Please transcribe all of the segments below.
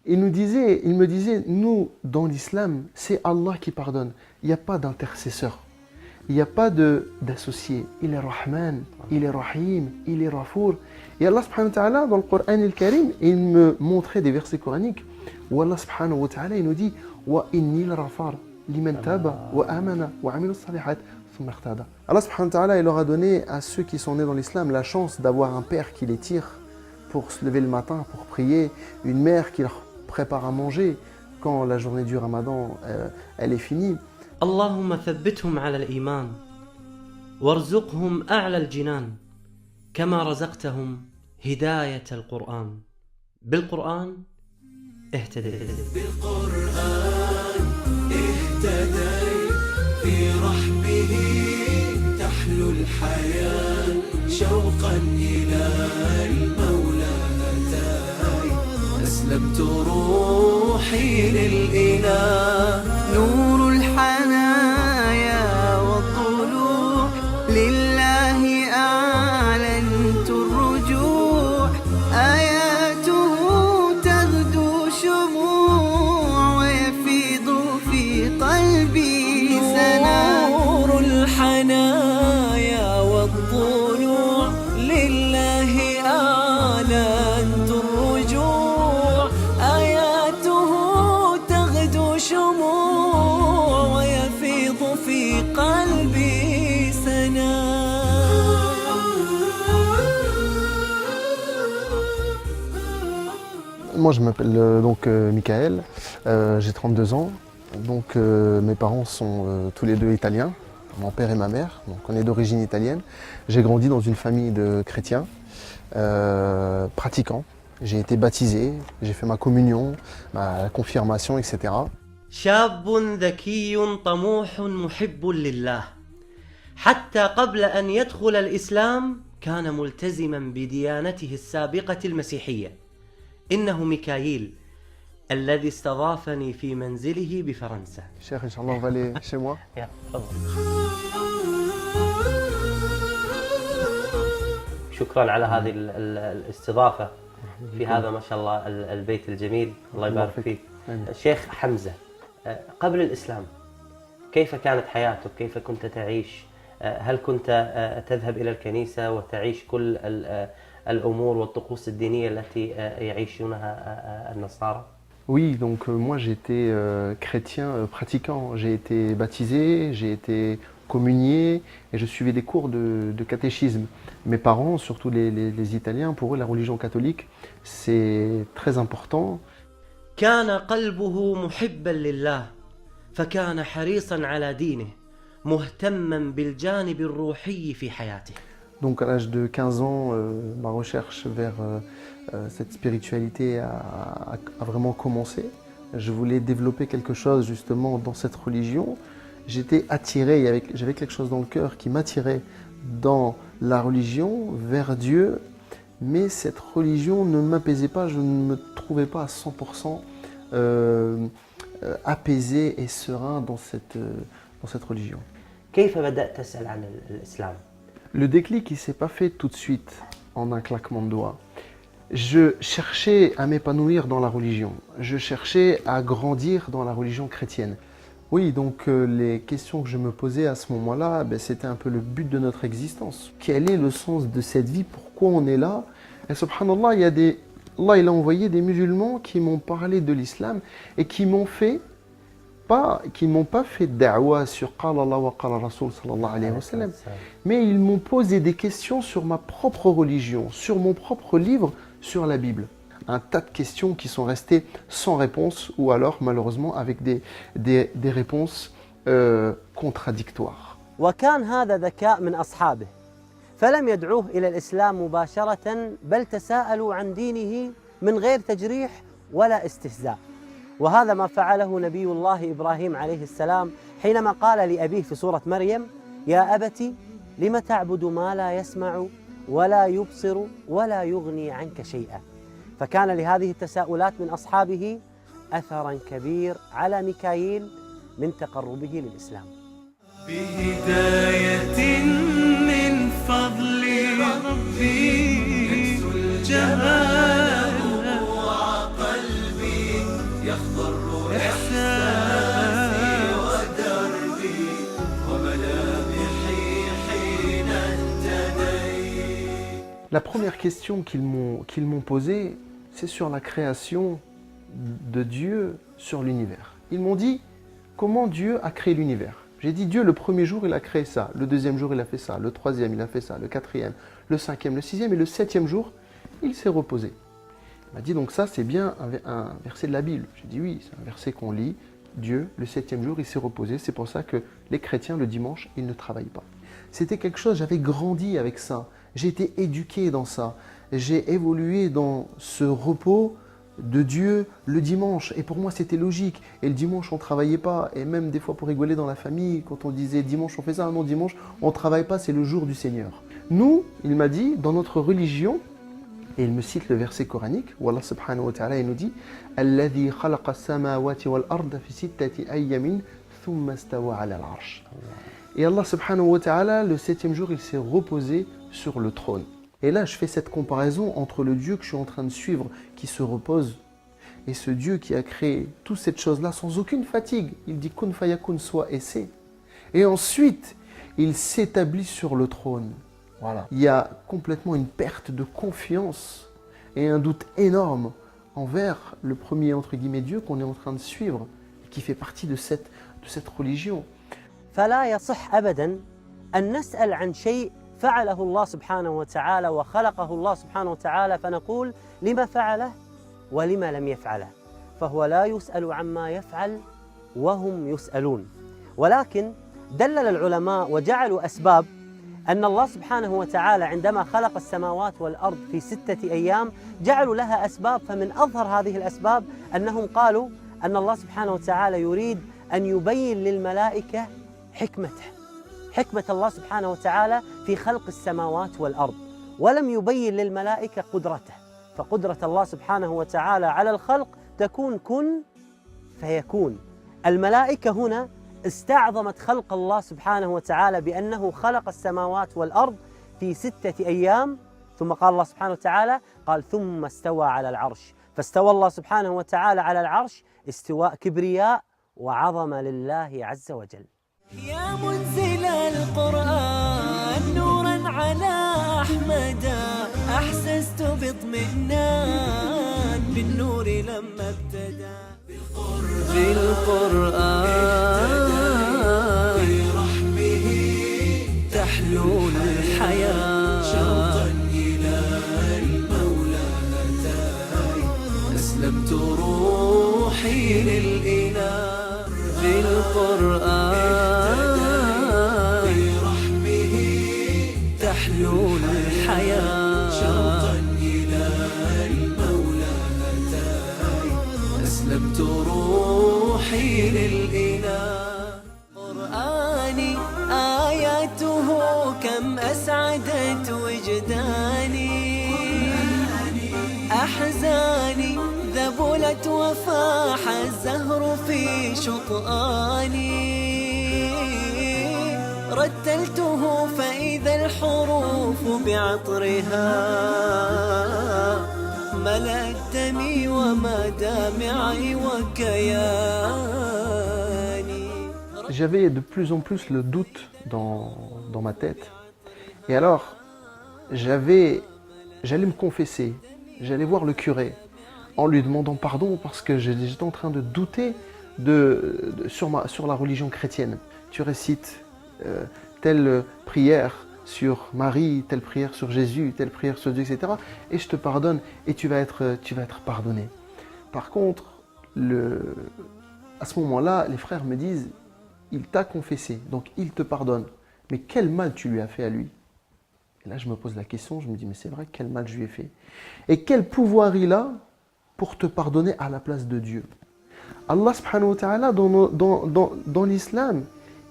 il me disait, nous, dans l'islam, c'est Allah qui pardonne. Il n'y a pas d'intercesseur. Il n'y a pas d'associé. Il est Rahman, il est Rahim, il est Rafour. Et Allah subhanahu wa ta'ala, dans le Coran al-Karim, il me montrait des versets coraniques où Allah subhanahu wa ta'ala, il nous dit wa inni al-rafar liman taba wa amana wa amilu salihat thumma ihtada. Allah subhanahu wa ta'ala, il leur a donné à ceux qui sont nés dans l'islam la chance d'avoir un père qui les tire pour se lever le matin, pour prier, une mère qui leur prépare à manger quand la journée du Ramadan elle est finie. اللهم ثبتهم على الإيمان وارزقهم أعلى الجنان كما رزقتهم هداية القرآن بالقرآن اهتديت بالقرآن اهتديت في رحبه تحلو الحياة شوقا إلى المولى أتاي أسلمت روحي للإله نور الحنايا والطلوع لله أعلنت الرجوع آياته تغدو شموع ويفيض في قلبي سنا نور الحنايا والطلوع لله أعلنت الرجوع آياته تغدو شموع ويفيض في قلبي سنا. Moi, je m'appelle Michael, j'ai 32 ans. Donc, mes parents sont tous les deux italiens, mon père et ma mère. Donc, on est d'origine italienne. J'ai grandi dans une famille de chrétiens, pratiquants. J'ai été baptisé, j'ai fait ma communion, ma confirmation, etc. شاب ذكي طموح محب لله حتى قبل أن يدخل الإسلام كان ملتزما بديانته السابقة المسيحية. إنه ميكائيل الذي استضافني في منزله بفرنسا. Cheikh, Inch'Allah, on va aller chez moi. شكرا على هذه الاستضافة في هذا ما شاء الله البيت الجميل. الله يبارك فيك. شيخ حمزة، قبل الإسلام كيف كانت حياتك؟ كيف كنت تعيش؟ هل كنت تذهب إلى الكنيسة وتعيش كل الأمور والطقوس الدينية التي يعيشونها النصارى؟ Oui, donc moi j'étais chrétien pratiquant. J'ai été baptisé, j'ai été communié et je suivais des cours de catéchisme. Mes parents, surtout les Italiens, pour eux la religion catholique c'est très important. كان قلبه محبا لله فكان حريصا على دينه مهتما بالجانب الروحي في حياته. Donc à l'âge de 15 ans, ma recherche vers cette spiritualité a vraiment commencé. Je voulais développer quelque chose justement dans cette religion. J'étais attiré, j'avais quelque chose dans le cœur qui m'attirait dans la religion, vers Dieu. Mais cette religion ne m'apaisait pas, je ne me trouvais pas à 100% apaisé et serein dans cette religion. كيف بدأت تسأل عن الإسلام؟ Le déclic, il ne s'est pas fait tout de suite, en un claquement de doigts. Je cherchais à m'épanouir dans la religion. Je cherchais à grandir dans la religion chrétienne. Oui, donc les questions que je me posais à ce moment-là, c'était un peu le but de notre existence. Quel est le sens de cette vie? Pourquoi on est là? Et subhanallah, Allah il a envoyé des musulmans qui m'ont parlé de l'islam et qui m'ont pas fait da'wa sur Qala Allah wa Qala Rasul sallallahu alayhi wa sallam, mais ils m'ont posé des questions sur ma propre religion, sur mon propre livre, sur la Bible. Un tas de questions qui sont restées sans réponse ou alors malheureusement avec des réponses contradictoires. وكان هذا ذكاء من أصحابه فلم يدعوه إلى الإسلام مباشرة بل تساءلوا عن دينه من غير تجريح ولا استهزاء. وهذا ما فعله نبي الله إبراهيم عليه السلام حينما قال لأبيه في سورة مريم: يا أبت لم تعبد ما لا يسمع ولا يبصر ولا يغني عنك شيئا. فكان لهذه التساؤلات من أصحابه أثرا كبير على ميكائيل من تقربه للإسلام. بهداية من فضل ربي الجمال قلبي La première question qu'ils m'ont posée, c'est sur la création de Dieu sur l'univers. Ils m'ont dit, comment Dieu a créé l'univers? J'ai dit, Dieu, le premier jour, il a créé ça. Le deuxième jour, il a fait ça. Le troisième, il a fait ça. Le quatrième, le cinquième, le sixième. Et le septième jour, il s'est reposé. Il m'a dit, donc ça, c'est bien un verset de la Bible. J'ai dit, oui, c'est un verset qu'on lit. Dieu, le septième jour, il s'est reposé. C'est pour ça que les chrétiens, le dimanche, ils ne travaillent pas. C'était quelque chose, j'avais grandi avec ça. J'ai été éduqué dans ça. J'ai évolué dans ce repos de Dieu le dimanche. Et pour moi, c'était logique. Et le dimanche, on ne travaillait pas. Et même des fois, pour rigoler dans la famille, quand on disait dimanche, on fait ça. Non, dimanche, on ne travaille pas, c'est le jour du Seigneur. Nous, il m'a dit, dans notre religion, et il me cite le verset coranique, où Allah subhanahu wa ta'ala, il nous dit « Alladhi khalaqa as-samawati wal arda fi sittati ayyamin thumma stawa ala al-arsh » Et Allah subhanahu wa ta'ala, le septième jour, il s'est reposé sur le trône. Et là, je fais cette comparaison entre le Dieu que je suis en train de suivre, qui se repose, et ce Dieu qui a créé toutes ces choses-là sans aucune fatigue. Il dit « Kun fayakun » soit et c'est. Et ensuite, il s'établit sur le trône. Voilà. Il y a complètement une perte de confiance et un doute énorme envers le premier, entre guillemets, Dieu qu'on est en train de suivre, qui fait partie de cette religion. فلا يصح أبداً أن نسأل عن شيء فعله الله سبحانه وتعالى وخلقه الله سبحانه وتعالى فنقول لما فعله ولما لم يفعله، فهو لا يسأل عما يفعل وهم يسألون. ولكن دلل العلماء وجعلوا أسباب أن الله سبحانه وتعالى عندما خلق السماوات والأرض في 6 أيام جعلوا لها أسباب، فمن أظهر هذه الأسباب أنهم قالوا أن الله سبحانه وتعالى يريد أن يبين للملائكة حكمة الله سبحانه وتعالى في خلق السماوات والأرض، ولم يبين للملائكة قدرته، فقدرة الله سبحانه وتعالى على الخلق تكون كن فيكون. الملائكة هنا استعظمت خلق الله سبحانه وتعالى بأنه خلق السماوات والأرض في 6 أيام، ثم قال الله سبحانه وتعالى قال ثم استوى على العرش، فاستوى الله سبحانه وتعالى على العرش استواء كبرياء وعظمة لله عز وجل. يا منزل القرآن نورا على أحمد أحسست باطمئنان بالنور لما ابتدى بالقرآن برحمه تحلو الحياة شوقا إلى المولى أتاي أسلمت روحي للإله بالقرآن برحمه تحلو الحياة شوقا إلى المولى أتاي أسلمت روحي للإله. قرآني آياته كم أسعدت وجداني، أحزاني ذبلت وفاح الزهر في شطآني، رتلته فإذا الحروف بعطرها ملأت دمي ومدامعي وكياني. J'avais de plus en plus le doute dans ma tête. Et alors, j'allais me confesser, j'allais voir le curé en lui demandant pardon parce que j'étais en train de douter sur la religion chrétienne. Tu récites telle prière sur Marie, telle prière sur Jésus, telle prière sur Dieu, etc. Et je te pardonne et tu vas être pardonné. Par contre, à ce moment-là, les frères me disent, il t'a confessé, donc il te pardonne. Mais quel mal tu lui as fait à lui? Et là, je me pose la question, je me dis, mais c'est vrai, quel mal je lui ai fait? Et quel pouvoir il a pour te pardonner à la place de Dieu? Allah subhanahu wa ta'ala, dans l'islam,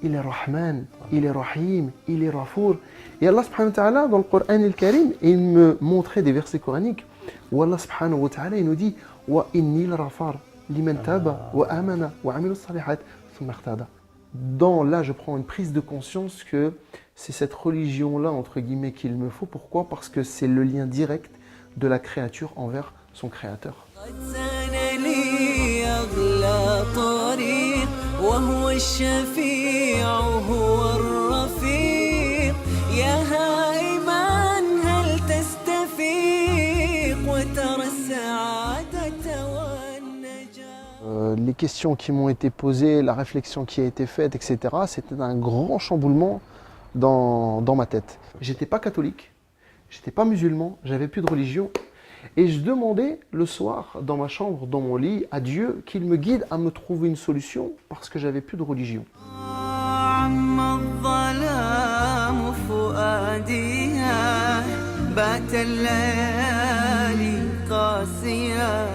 il est Rahman, il est Rahim, il est Rafour. Et Allah subhanahu wa ta'ala, dans le Coran al-Karim, il me montrait des versets coraniques où Allah subhanahu wa ta'ala, il nous dit « Wa inni l-rafar liman taba wa amana wa amilu salihat thumma ihtada » Là, je prends une prise de conscience que c'est cette religion-là, entre guillemets, qu'il me faut. Pourquoi? Parce que c'est le lien direct de la créature envers son créateur. وهو الشفيع هو الرفيق يا هائما هل تستطيع السعادة والنجاة. Les questions qui m'ont été posées, la réflexion qui a été faite, etc., c'était un grand chamboulement dans ma tête. J'étais pas catholique, j'étais pas musulman, j'avais plus de religion. Et je demandais le soir, dans ma chambre, dans mon lit, à Dieu qu'il me guide à me trouver une solution parce que j'avais plus de religion. عم الظلام فؤاديها بات الليالي قاسية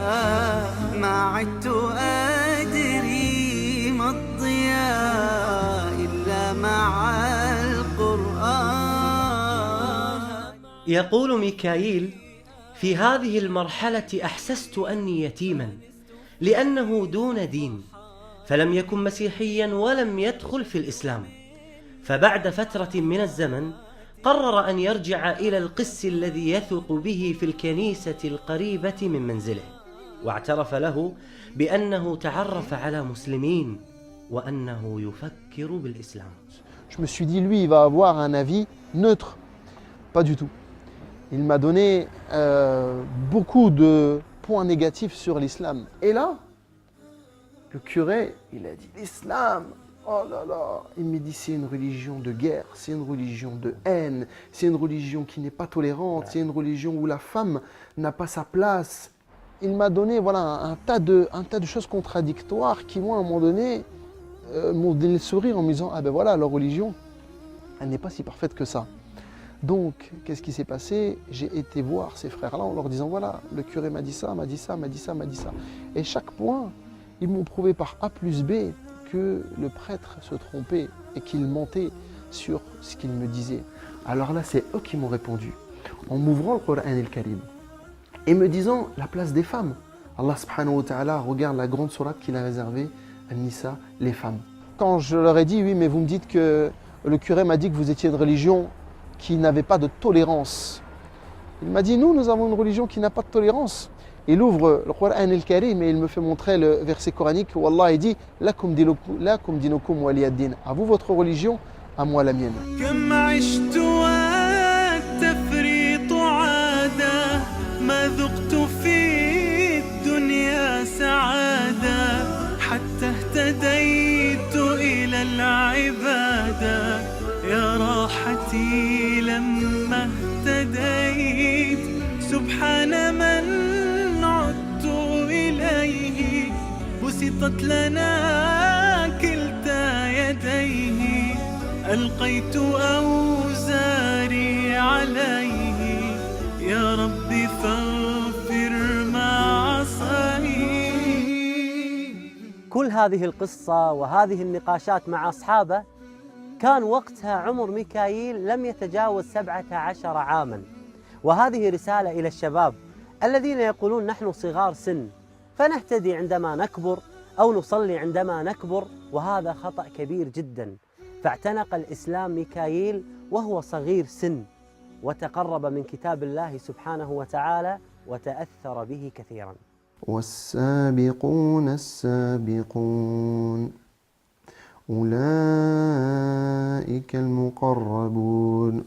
ما عدت أدري ما الضياء إلا مع القرآن. يقول ميكائيل: في هذه المرحلة أحسست أني يتيما لأنه دون دين، فلم يكن مسيحيا ولم يدخل في الإسلام. فبعد فترة من الزمن قرر أن يرجع إلى القس الذي يثق به في الكنيسة القريبة من منزله، واعترف له بأنه تعرف على مسلمين وأنه يفكر بالإسلام. Je me suis dit, lui, il va avoir un avis neutre. Pas du tout. Il m'a donné beaucoup de points négatifs sur l'islam. Et là, le curé, il a dit l'islam, oh là là, il me dit c'est une religion de guerre, c'est une religion de haine, c'est une religion qui n'est pas tolérante, c'est une religion où la femme n'a pas sa place. Il m'a donné voilà, un tas de choses contradictoires qui, moi, à un moment donné, m'ont donné le sourire en me disant, ah ben voilà, leur religion, elle n'est pas si parfaite que ça. Donc, qu'est-ce qui s'est passé? J'ai été voir ces frères-là en leur disant, voilà, le curé m'a dit ça, m'a dit ça, m'a dit ça, m'a dit ça. Et chaque point, ils m'ont prouvé par A plus B que le prêtre se trompait et qu'il mentait sur ce qu'il me disait. Alors là, c'est eux qui m'ont répondu, en m'ouvrant le Coran el-Karim et me disant la place des femmes. Allah subhanahu wa ta'ala regarde la grande sourate qu'il a réservée à Nisa, les femmes. Quand je leur ai dit, oui, mais vous me dites que le curé m'a dit que vous étiez de religion qui n'avait pas de tolérance. Il m'a dit, nous avons une religion qui n'a pas de tolérance. Il ouvre le Coran el-Karim et il me fait montrer le verset coranique où Allah dit « Lakum dinukum waliyaddin » à vous votre religion, à moi la mienne. كم عشت والتفريط عادة ما ذقت في الدنيا سعادة حتى اهتديت إلى العبادة يا راحتي لما اهتديت سبحان من عدت إليه بسطت لنا كلتا يديه ألقيت أوزاري عليه يا ربي فاغفر ما عصاني. كل هذه القصة وهذه النقاشات مع أصحابه كان وقتها عمر ميكائيل لم يتجاوز 17 عاما، وهذه رسالة إلى الشباب الذين يقولون نحن صغار سن فنهتدي عندما نكبر أو نصلي عندما نكبر، وهذا خطأ كبير جدا. فاعتنق الإسلام ميكائيل وهو صغير سن وتقرب من كتاب الله سبحانه وتعالى وتأثر به كثيرا. والسابقون السابقون أولئك المقربون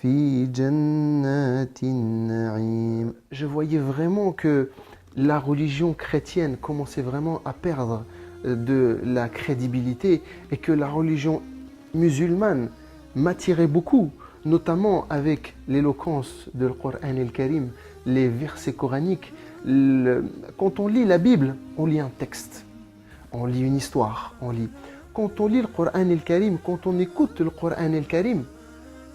في جنات النعيم. Je voyais vraiment que la religion chrétienne commençait vraiment à perdre de la crédibilité et que la religion musulmane m'attirait beaucoup, notamment avec l'éloquence de le Coran el-Karim, les versets coraniques. Quand on lit la Bible, on lit un texte, on lit une histoire, on lit. Quand on lit le Coran el-Karim, quand on écoute le Coran el-Karim,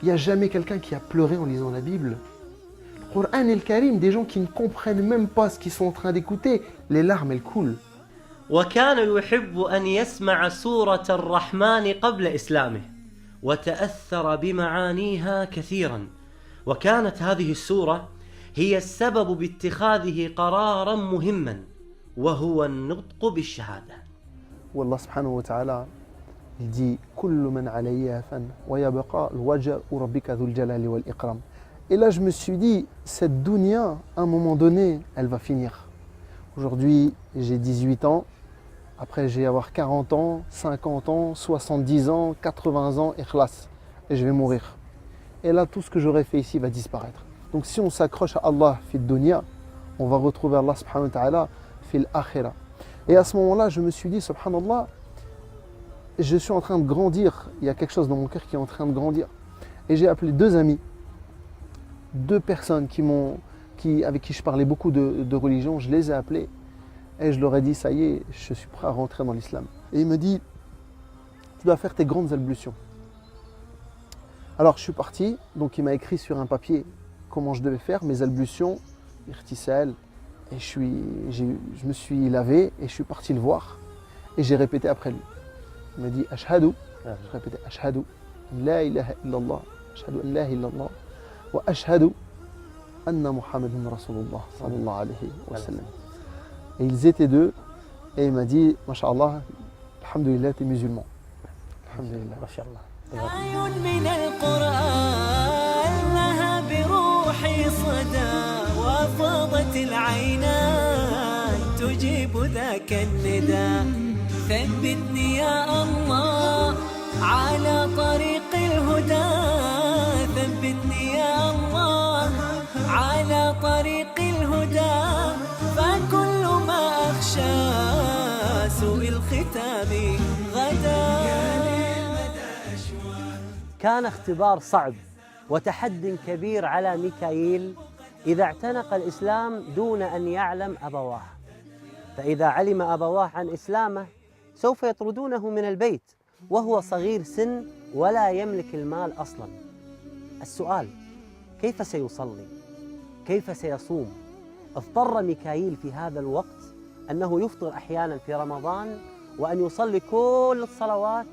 il n'y a jamais quelqu'un qui a pleuré en lisant la Bible. Le Coran el-Karim, des gens qui ne comprennent même pas ce qu'ils sont en train d'écouter, les larmes elles coulent. وكان يحب أن يسمع سورة الرحمن قبل إسلامه وتأثر بمعانيها كثيرا، وكانت هذه السورة هي السبب باتخاذه قرارا مهما وهو النطق بالشهادة. والله سبحانه وتعالى il dit كل من عليها فان ويبقى الوجه ربك ذو الجلال والإكرام. Et là je me suis dit, cette dunya, à un moment donné, elle va finir. Aujourd'hui, j'ai 18 ans. Après, je vais avoir 40 ans, 50 ans, 70 ans, 80 ans, ikhlas. Et je vais mourir. Et là, tout ce que j'aurais fait ici va disparaître. Donc si on s'accroche à Allah, fit dunya, on va retrouver Allah subhanahu wa ta'ala fil akhira. Et à ce moment-là, je me suis dit, subhanallah, je suis en train de grandir. Il y a quelque chose dans mon cœur qui est en train de grandir. Et j'ai appelé deux amis, deux personnes avec qui je parlais beaucoup de religion. Je les ai appelés et je leur ai dit, ça y est, je suis prêt à rentrer dans l'islam. Et il me dit, tu dois faire tes grandes ablutions. Alors je suis parti, donc il m'a écrit sur un papier comment je devais faire mes ablutions, irtisal, et je me suis lavé et je suis parti le voir et j'ai répété après lui. Il m'a dit Ashhadu, je répétais Ashhadu an la ilaha illallah, Ashhadu an la ilaha illallah, wa Ashhadu anna Muhammadun Rasulullah sallallahu alayhi wa sallam. Et ils étaient deux et il m'a dit Masha'Allah, alhamdulillah, t'es musulman. Alhamdulillah. Masha'Allah. آي من القرآن لها بروحي صدى وفاضت العينان تجيب ذاك النداء ثبتني يا الله على طريق الهدى ثبتني يا الله على طريق الهدى فكل ما أخشى سوء الختام غدا. كان اختبار صعب وتحد كبير على ميكائيل إذا اعتنق الإسلام دون أن يعلم أبواه، فإذا علم أبواه عن إسلامه سوف يطردونه من البيت وهو صغير سن ولا يملك المال أصلا. السؤال: كيف سيصلي؟ كيف سيصوم؟ اضطر ميكائيل في هذا الوقت أنه يفطر أحيانا في رمضان وأن يصلي كل الصلوات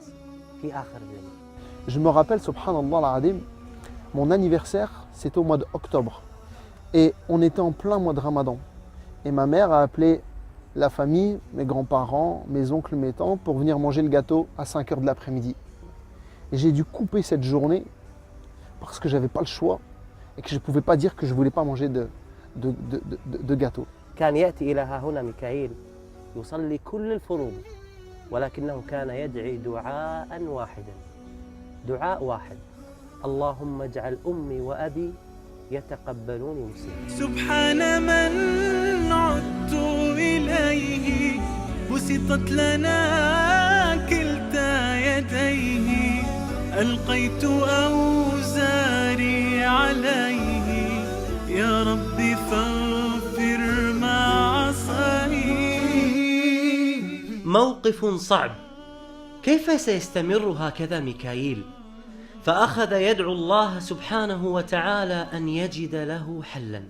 في آخر الليل. Je me rappelle, subhanallah al-adim, mon anniversaire, c'était au mois d'octobre. Et on était en plein mois de Ramadan. Et ma mère a appelé la famille, mes grands-parents, mes oncles, mes tantes, pour venir manger le gâteau à 5 h de l'après-midi. Et j'ai dû couper cette journée parce que je n'avais pas le choix et que je ne pouvais pas dire que je ne voulais pas manger de gâteau. كان يأتي إلى ها هنا ميكائيل يصلي كل الفروض ولكنه كان يدعي دعاء واحدا، دعاء واحد: اللهم اجعل أمي وأبي يتقبلوني مسلما. سبحان من عدت إليه بسطت لنا كلتا يديه ألقيت أوزاري عليه يا ربي فاغفر ما عصاني. موقف صعب، كيف سيستمر هكذا ميكائيل؟ فأخذ يدعو الله سبحانه وتعالى أن يجد له حلا،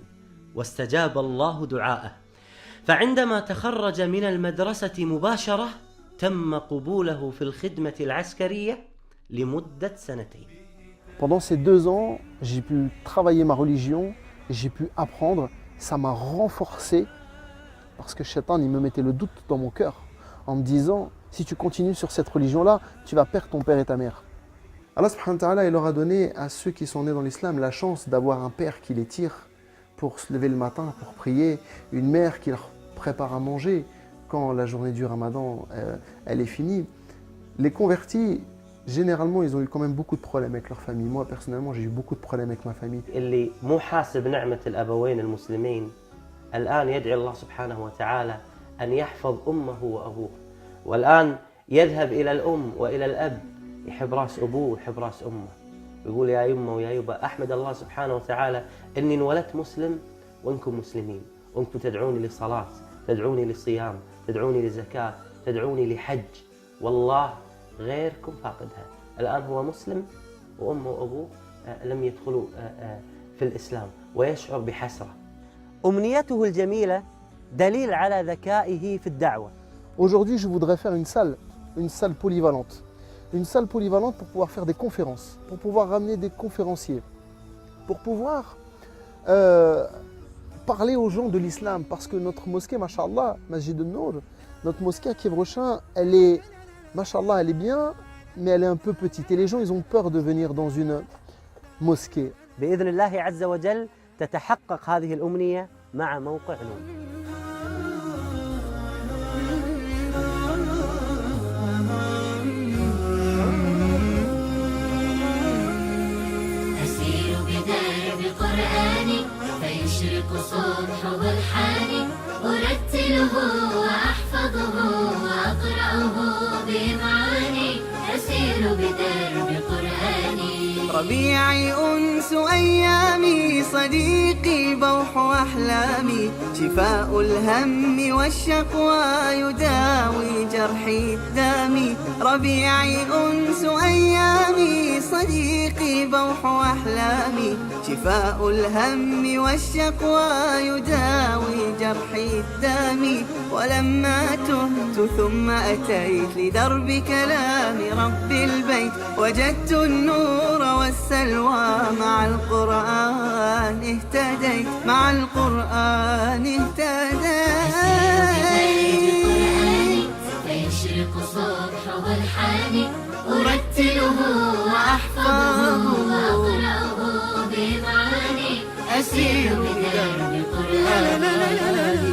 واستجاب الله دعاءه، فعندما تخرج من المدرسة مباشرة تم قبوله في الخدمة العسكرية لمدة 2 سنين. Pendant ces 2 ans, j'ai pu travailler ma religion, j'ai pu apprendre, ça m'a renforcé parce que Shaitan, il me mettait le doute dans mon cœur en me disant, si tu continues sur cette religion-là, tu vas perdre ton père et ta mère. Allah subhanahu wa ta'ala, il leur a donné à ceux qui sont nés dans l'islam la chance d'avoir un père qui les tire pour se lever le matin, pour prier, une mère qui leur prépare à manger quand la journée du Ramadan elle est finie. Les convertis, généralement, ils ont eu quand même beaucoup de problèmes avec leur famille. Moi, personnellement, j'ai eu beaucoup de problèmes avec ma famille. اللي مو حاسب نعمة الأبوين المسلمين الآن يدعي الله سبحانه وتعالى أن يحفظ أمه وأبوه، والآن يذهب إلى الأم وإلى الأب يحب راس أبوه ويحب راس أمه، ويقول يا يمه ويا يبا أحمد الله سبحانه وتعالى إني انولدت مسلم وإنكم مسلمين، وإنكم تدعوني لصلاة، تدعوني للصيام، تدعوني لزكاة، تدعوني لحج، والله غيركم فاقدها. الآن هو مسلم وأمه وأبوه لم يدخلوا في الإسلام ويشعر بحسرة. أمنيته الجميلة دليل على ذكائه في الدعوة. Aujourd'hui, je voudrais faire une salle polyvalente. Une salle polyvalente pour pouvoir faire des conférences, pour pouvoir ramener des conférenciers, pour pouvoir parler aux gens de l'islam. Parce que notre mosquée, Masha'Allah, Masjid al-Nour, notre mosquée à Kiev-Rochin, elle est, Masha'Allah, elle est bien, mais elle est un peu petite. Et les gens, ils ont peur de venir dans une mosquée. بإذن الله عز وجل تتحقق هذه الأمنية مع موقع نور. أسير بدرب قرآني فيشرق صبح الحياة. أرتله وأحفظه وأقرأه بإمعاني أسير بدرب قرآني. ربيعي أنس أيامي صديقي بوح أحلامي شفاء الهم والشقوى يداوي جرحي الدامي. ربيعي أنس أيامي صديقي بوح أحلامي شفاء الهم والشقوى يداوي جرحي الدامي. ولما تهت ثم أتيت لدرب كلام رب البيت وجدت النور والسلوى مع القرآن اهتديت مع القرآن اهتديت. فيشرق صبح والحاني أرتله وأحفظه وأقرأه بمعاني أسير بدرب قرآني.